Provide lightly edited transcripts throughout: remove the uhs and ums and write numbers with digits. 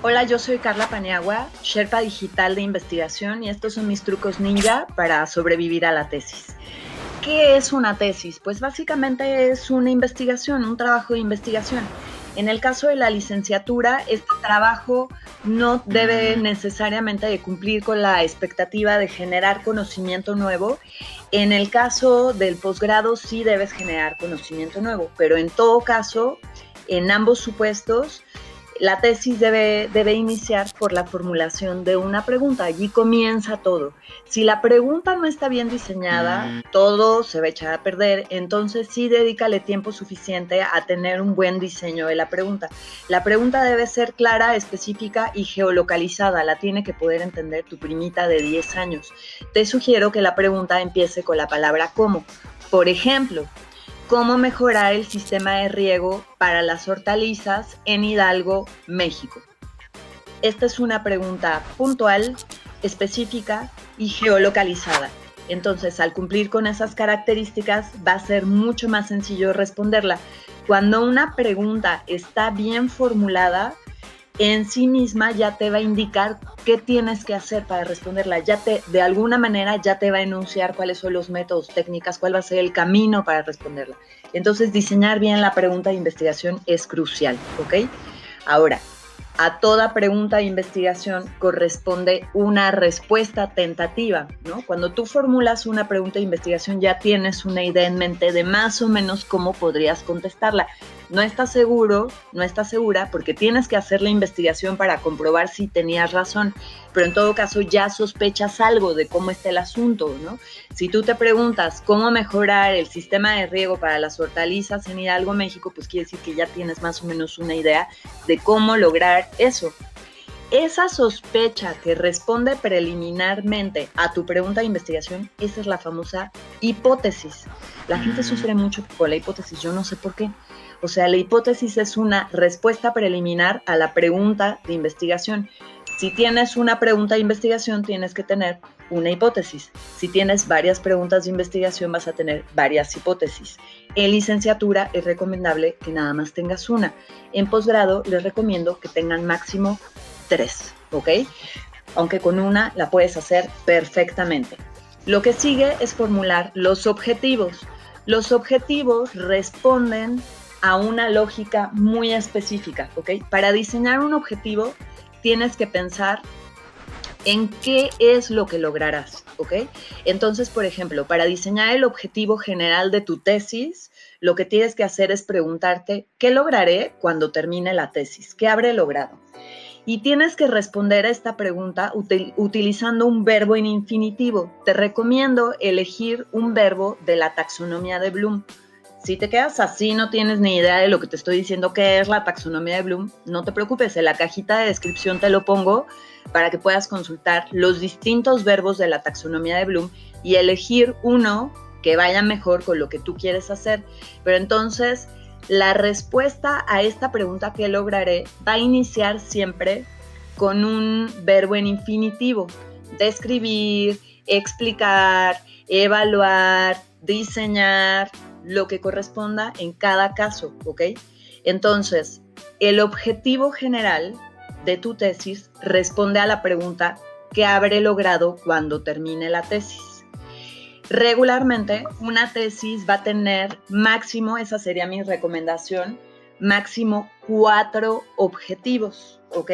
Hola, yo soy Carla Paniagua, Sherpa Digital de Investigación, y estos son mis trucos ninja para sobrevivir a la tesis. ¿Qué es una tesis? Pues básicamente es una investigación, un trabajo de investigación. En el caso de la licenciatura, este trabajo no debe necesariamente de cumplir con la expectativa de generar conocimiento nuevo. En el caso del posgrado sí debes generar conocimiento nuevo, pero en todo caso, en ambos supuestos, la tesis debe iniciar por la formulación de una pregunta. Allí comienza todo. Si la pregunta no está bien diseñada, todo se va a echar a perder. Entonces sí, dedícale tiempo suficiente a tener un buen diseño de la pregunta. La pregunta debe ser clara, específica y geolocalizada. La tiene que poder entender tu primita de 10 años. Te sugiero que la pregunta empiece con la palabra cómo. Por ejemplo, ¿cómo mejorar el sistema de riego para las hortalizas en Hidalgo, México? Esta es una pregunta puntual, específica y geolocalizada. Entonces, al cumplir con esas características, va a ser mucho más sencillo responderla. Cuando una pregunta está bien formulada, en sí misma ya te va a indicar qué tienes que hacer para responderla. De alguna manera ya te va a enunciar cuáles son los métodos, técnicas, cuál va a ser el camino para responderla. Entonces, diseñar bien la pregunta de investigación es crucial, ¿ok? Ahora, a toda pregunta de investigación corresponde una respuesta tentativa, ¿no? Cuando tú formulas una pregunta de investigación ya tienes una idea en mente de más o menos cómo podrías contestarla. No estás seguro, no estás segura, porque tienes que hacer la investigación para comprobar si tenías razón, pero en todo caso ya sospechas algo de cómo está el asunto, ¿no? Si tú te preguntas cómo mejorar el sistema de riego para las hortalizas en Hidalgo, México, pues quiere decir que ya tienes más o menos una idea de cómo lograr eso. Esa sospecha que responde preliminarmente a tu pregunta de investigación, esa es la famosa hipótesis. La gente sufre mucho con la hipótesis, yo no sé por qué. O sea, la hipótesis es una respuesta preliminar a la pregunta de investigación. Si tienes una pregunta de investigación, tienes que tener una hipótesis. Si tienes varias preguntas de investigación, vas a tener varias hipótesis. En licenciatura es recomendable que nada más tengas una. En posgrado les recomiendo que tengan máximo 3, ¿ok? Aunque con una la puedes hacer perfectamente. Lo que sigue es formular los objetivos. Los objetivos responden a una lógica muy específica, ¿ok? Para diseñar un objetivo tienes que pensar en qué es lo que lograrás, ¿ok? Entonces, por ejemplo, para diseñar el objetivo general de tu tesis, lo que tienes que hacer es preguntarte, ¿qué lograré cuando termine la tesis? ¿Qué habré logrado? Y tienes que responder a esta pregunta utilizando un verbo en infinitivo. Te recomiendo elegir un verbo de la taxonomía de Bloom. Si te quedas así, no tienes ni idea de lo que te estoy diciendo que es la taxonomía de Bloom, no te preocupes, en la cajita de descripción te lo pongo para que puedas consultar los distintos verbos de la taxonomía de Bloom y elegir uno que vaya mejor con lo que tú quieres hacer. Pero entonces, la respuesta a esta pregunta que lograré va a iniciar siempre con un verbo en infinitivo. Describir, explicar, evaluar, diseñar, lo que corresponda en cada caso, ¿ok? Entonces, el objetivo general de tu tesis responde a la pregunta ¿qué habré logrado cuando termine la tesis? Regularmente, una tesis va a tener máximo, esa sería mi recomendación, máximo 4 objetivos, ¿ok?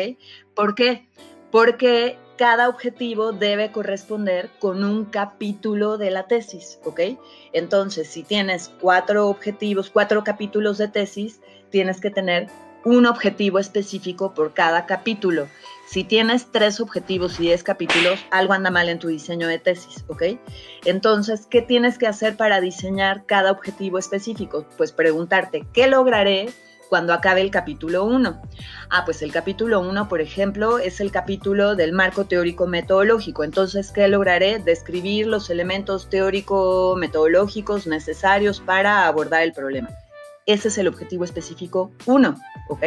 ¿Por qué? Porque cada objetivo debe corresponder con un capítulo de la tesis, ¿ok? Entonces, si tienes 4 objetivos, 4 capítulos de tesis, tienes que tener un objetivo específico por cada capítulo. Si tienes 3 objetivos y 10 capítulos, algo anda mal en tu diseño de tesis, ¿ok? Entonces, ¿qué tienes que hacer para diseñar cada objetivo específico? Pues preguntarte, ¿qué lograré cuando acabe el capítulo 1? Pues el capítulo 1, por ejemplo, es el capítulo del marco teórico-metodológico. Entonces, ¿qué lograré? Describir los elementos teórico-metodológicos necesarios para abordar el problema. Ese es el objetivo específico 1, ¿ok?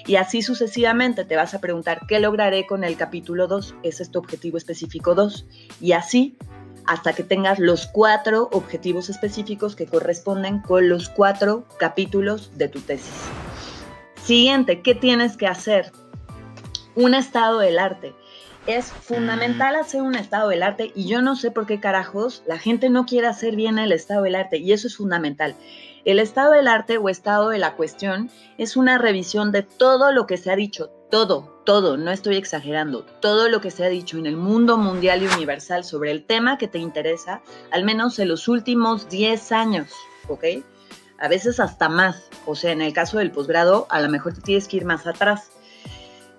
Y así sucesivamente te vas a preguntar, ¿qué lograré con el capítulo 2? Ese es tu objetivo específico 2. Y así hasta que tengas los 4 objetivos específicos que corresponden con los 4 capítulos de tu tesis. Siguiente, ¿qué tienes que hacer? Un estado del arte. Es fundamental hacer un estado del arte y yo no sé por qué carajos la gente no quiere hacer bien el estado del arte y eso es fundamental. El estado del arte o estado de la cuestión es una revisión de todo lo que se ha dicho, todo, no estoy exagerando, todo lo que se ha dicho en el mundo mundial y universal sobre el tema que te interesa, al menos en los últimos 10 años, ¿ok? A veces hasta más, o sea, en el caso del posgrado, a lo mejor te tienes que ir más atrás.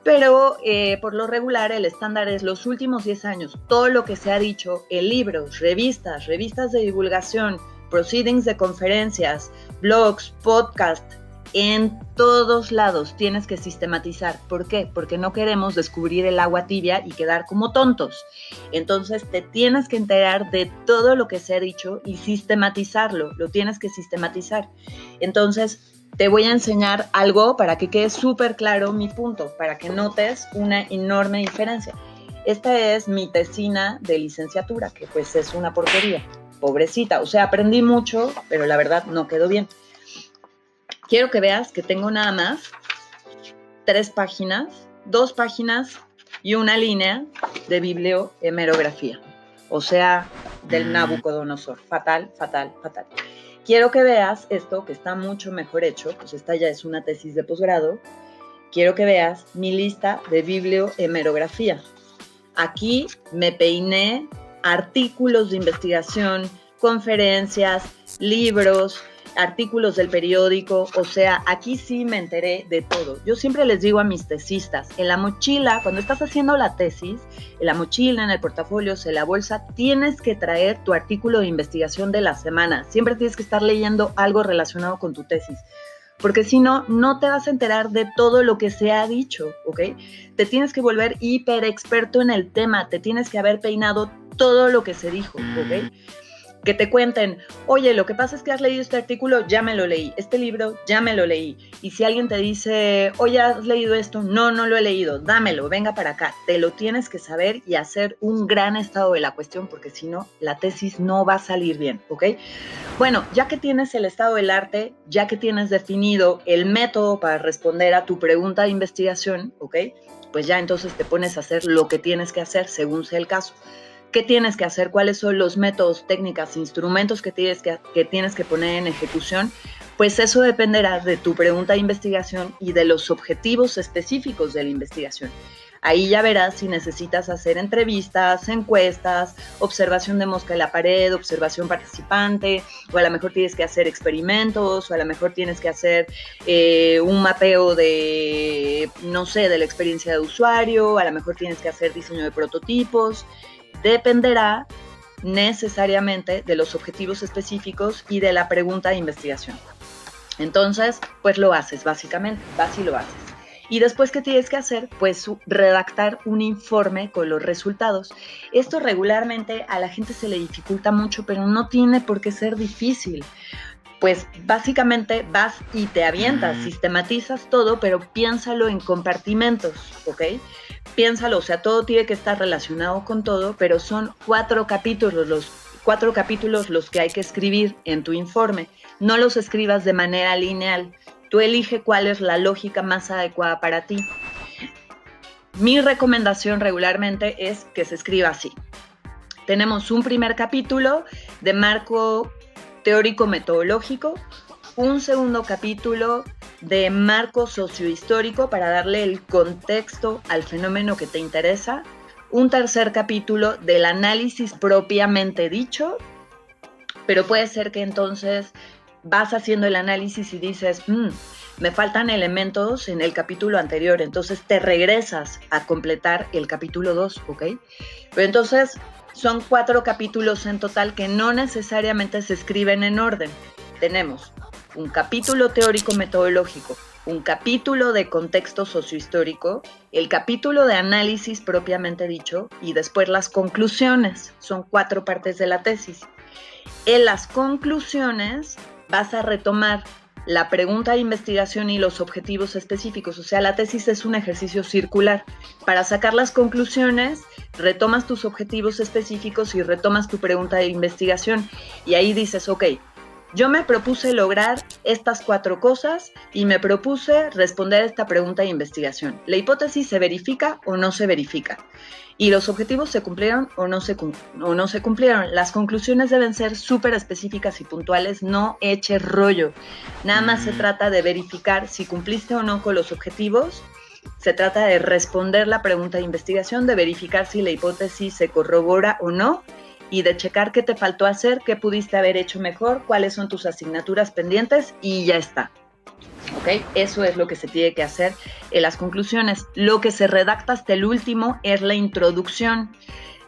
Pero por lo regular el estándar es los últimos 10 años, todo lo que se ha dicho en libros, revistas de divulgación, proceedings de conferencias, blogs, podcasts, en todos lados tienes que sistematizar. ¿Por qué? Porque no queremos descubrir el agua tibia y quedar como tontos. Entonces te tienes que enterar de todo lo que se ha dicho y sistematizarlo, lo tienes que sistematizar. Entonces te voy a enseñar algo para que quede súper claro mi punto, para que notes una enorme diferencia. Esta es mi tesina de licenciatura, que pues es una porquería, pobrecita. O sea, aprendí mucho, pero la verdad no quedó bien. Quiero que veas que tengo nada más 3 páginas, 2 páginas y una línea de bibliohemerografía. O sea, del Nabucodonosor. Fatal. Quiero que veas esto, que está mucho mejor hecho, pues esta ya es una tesis de posgrado. Quiero que veas mi lista de bibliohemerografía. Aquí me peiné artículos de investigación, conferencias, libros, artículos del periódico, o sea, aquí sí me enteré de todo. Yo siempre les digo a mis tesistas, en la mochila, cuando estás haciendo la tesis, en la mochila, en el portafolio, en la bolsa, tienes que traer tu artículo de investigación de la semana. Siempre tienes que estar leyendo algo relacionado con tu tesis, porque si no, no te vas a enterar de todo lo que se ha dicho, ¿ok? Te tienes que volver hiper experto en el tema, te tienes que haber peinado todo lo que se dijo, ¿ok? Que te cuenten, oye, lo que pasa es que has leído este artículo, ya me lo leí, este libro, ya me lo leí. Y si alguien te dice, oye, ¿has leído esto? No, no lo he leído, dámelo, venga para acá. Te lo tienes que saber y hacer un gran estado de la cuestión, porque si no, la tesis no va a salir bien, ¿ok? Bueno, ya que tienes el estado del arte, ya que tienes definido el método para responder a tu pregunta de investigación, ¿ok? Pues ya entonces te pones a hacer lo que tienes que hacer según sea el caso. ¿Qué tienes que hacer? ¿Cuáles son los métodos, técnicas, instrumentos que tienes que poner en ejecución? Pues eso dependerá de tu pregunta de investigación y de los objetivos específicos de la investigación. Ahí ya verás si necesitas hacer entrevistas, encuestas, observación de mosca en la pared, observación participante, o a lo mejor tienes que hacer experimentos, o a lo mejor tienes que hacer un mapeo de, no sé, de la experiencia de usuario, a lo mejor tienes que hacer diseño de prototipos. Dependerá necesariamente de los objetivos específicos y de la pregunta de investigación. Entonces, pues lo haces, básicamente, vas y lo haces. Y después, ¿qué tienes que hacer? Pues redactar un informe con los resultados. Esto regularmente a la gente se le dificulta mucho, pero no tiene por qué ser difícil. Pues básicamente vas y te avientas, sistematizas todo, pero piénsalo en compartimentos, ¿ok? Piénsalo, o sea, todo tiene que estar relacionado con todo, pero son 4 capítulos, los que hay que escribir en tu informe. No los escribas de manera lineal. Tú elige cuál es la lógica más adecuada para ti. Mi recomendación regularmente es que se escriba así. Tenemos un primer capítulo de marco teórico-metodológico, un segundo capítulo de marco sociohistórico para darle el contexto al fenómeno que te interesa, un tercer capítulo del análisis propiamente dicho, pero puede ser que entonces vas haciendo el análisis y dices, me faltan elementos en el capítulo anterior, entonces te regresas a completar el capítulo 2, ¿ok? Pero entonces son 4 capítulos en total que no necesariamente se escriben en orden. Tenemos un capítulo teórico-metodológico, un capítulo de contexto sociohistórico, el capítulo de análisis propiamente dicho y después las conclusiones. Son 4 partes de la tesis. En las conclusiones vas a retomar la pregunta de investigación y los objetivos específicos. O sea, la tesis es un ejercicio circular. Para sacar las conclusiones, retomas tus objetivos específicos y retomas tu pregunta de investigación. Y ahí dices, ok, yo me propuse lograr estas 4 cosas y me propuse responder esta pregunta de investigación. ¿La hipótesis se verifica o no se verifica? ¿Y los objetivos se cumplieron o no se cumplieron? Las conclusiones deben ser súper específicas y puntuales, no eches rollo. Nada más se trata de verificar si cumpliste o no con los objetivos. Se trata de responder la pregunta de investigación, de verificar si la hipótesis se corrobora o no, y de checar qué te faltó hacer, qué pudiste haber hecho mejor, cuáles son tus asignaturas pendientes, y ya está. ¿Ok? Eso es lo que se tiene que hacer en las conclusiones. Lo que se redacta hasta el último es la introducción.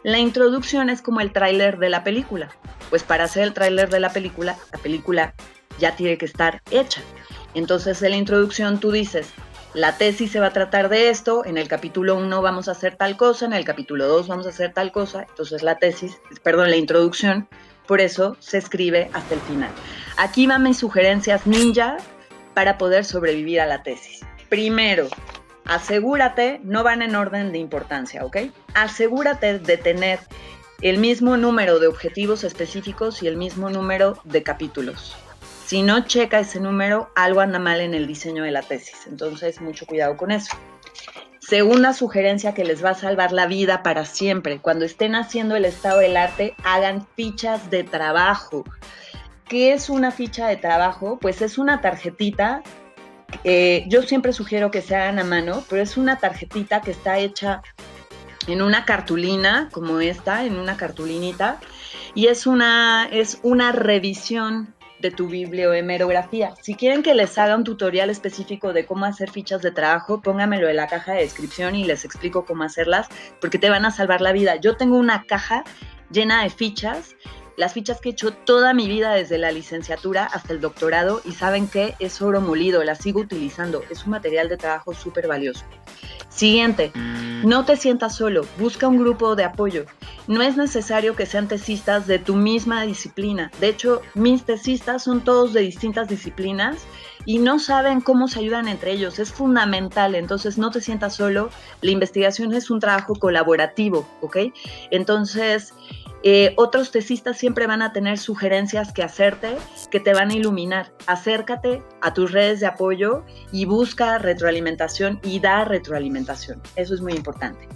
La introducción es como el tráiler de la película. Pues para hacer el tráiler de la película ya tiene que estar hecha. Entonces en la introducción tú dices, la tesis se va a tratar de esto, en el capítulo 1 vamos a hacer tal cosa, en el capítulo 2 vamos a hacer tal cosa. Entonces la introducción, por eso se escribe hasta el final. Aquí van mis sugerencias ninja para poder sobrevivir a la tesis. Primero, asegúrate, no van en orden de importancia, ¿ok? Asegúrate de tener el mismo número de objetivos específicos y el mismo número de capítulos. Si no checa ese número, algo anda mal en el diseño de la tesis. Entonces, mucho cuidado con eso. Segunda sugerencia que les va a salvar la vida para siempre. Cuando estén haciendo el estado del arte, hagan fichas de trabajo. ¿Qué es una ficha de trabajo? Pues es una tarjetita. Yo siempre sugiero que se hagan a mano, pero es una tarjetita que está hecha en una cartulina, como esta, en una cartulinita, y es una revisión de tu bibliohemerografía. Si quieren que les haga un tutorial específico de cómo hacer fichas de trabajo, pónganmelo en la caja de descripción y les explico cómo hacerlas, porque te van a salvar la vida. Yo tengo una caja llena de fichas, las fichas que he hecho toda mi vida desde la licenciatura hasta el doctorado, y saben que es oro molido, las sigo utilizando, es un material de trabajo súper valioso. Siguiente, no te sientas solo, busca un grupo de apoyo. No es necesario que sean tesistas de tu misma disciplina. De hecho, mis tesistas son todos de distintas disciplinas y no saben cómo se ayudan entre ellos. Es fundamental, entonces no te sientas solo. La investigación es un trabajo colaborativo, ¿ok? Entonces, otros tesistas siempre van a tener sugerencias que hacerte, que te van a iluminar. Acércate a tus redes de apoyo y busca retroalimentación y da retroalimentación. Eso es muy importante.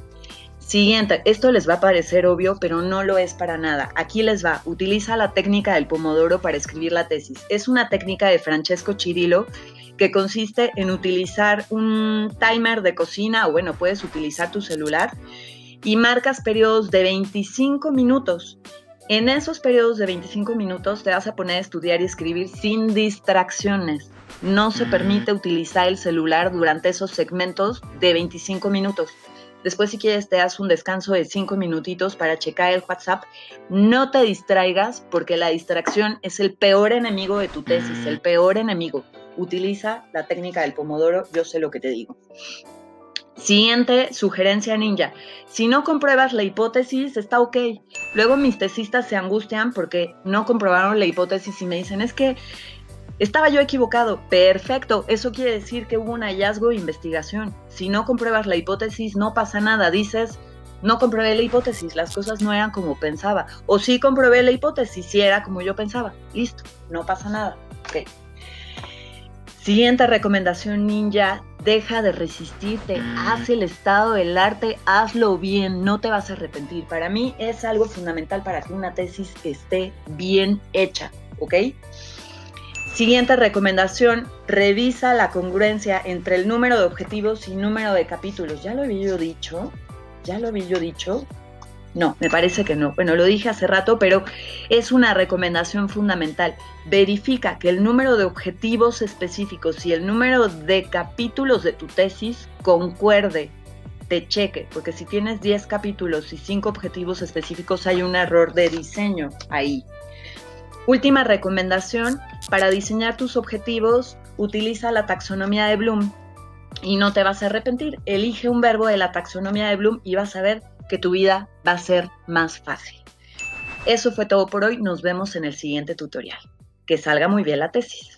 Siguiente, esto les va a parecer obvio, pero no lo es para nada. Aquí les va, utiliza la técnica del pomodoro para escribir la tesis. Es una técnica de Francesco Cirillo que consiste en utilizar un timer de cocina, o bueno, puedes utilizar tu celular, y marcas periodos de 25 minutos. En esos periodos de 25 minutos te vas a poner a estudiar y escribir sin distracciones. No se permite utilizar el celular durante esos segmentos de 25 minutos. Después, si quieres, te das un descanso de 5 minutitos para checar el WhatsApp. No te distraigas, porque la distracción es el peor enemigo de tu tesis, el peor enemigo. Utiliza la técnica del pomodoro, yo sé lo que te digo. Siguiente sugerencia ninja. Si no compruebas la hipótesis, está ok. Luego mis tesistas se angustian porque no comprobaron la hipótesis y me dicen, es que estaba yo equivocado. Perfecto, eso quiere decir que hubo un hallazgo de investigación. Si no compruebas la hipótesis, no pasa nada. Dices, no comprobé la hipótesis, las cosas no eran como pensaba. O sí comprobé la hipótesis, sí era como yo pensaba. Listo, no pasa nada. Ok. Siguiente recomendación ninja, deja de resistirte, haz el estado del arte, hazlo bien, no te vas a arrepentir. Para mí es algo fundamental para que una tesis esté bien hecha, ¿ok? Siguiente recomendación, revisa la congruencia entre el número de objetivos y número de capítulos. ¿Ya lo había yo dicho? No, me parece que no. Bueno, lo dije hace rato, pero es una recomendación fundamental. Verifica que el número de objetivos específicos y el número de capítulos de tu tesis concuerde, te cheque, porque si tienes 10 capítulos y 5 objetivos específicos, hay un error de diseño ahí. Última recomendación, para diseñar tus objetivos, utiliza la taxonomía de Bloom y no te vas a arrepentir. Elige un verbo de la taxonomía de Bloom y vas a ver que tu vida va a ser más fácil. Eso fue todo por hoy. Nos vemos en el siguiente tutorial. Que salga muy bien la tesis.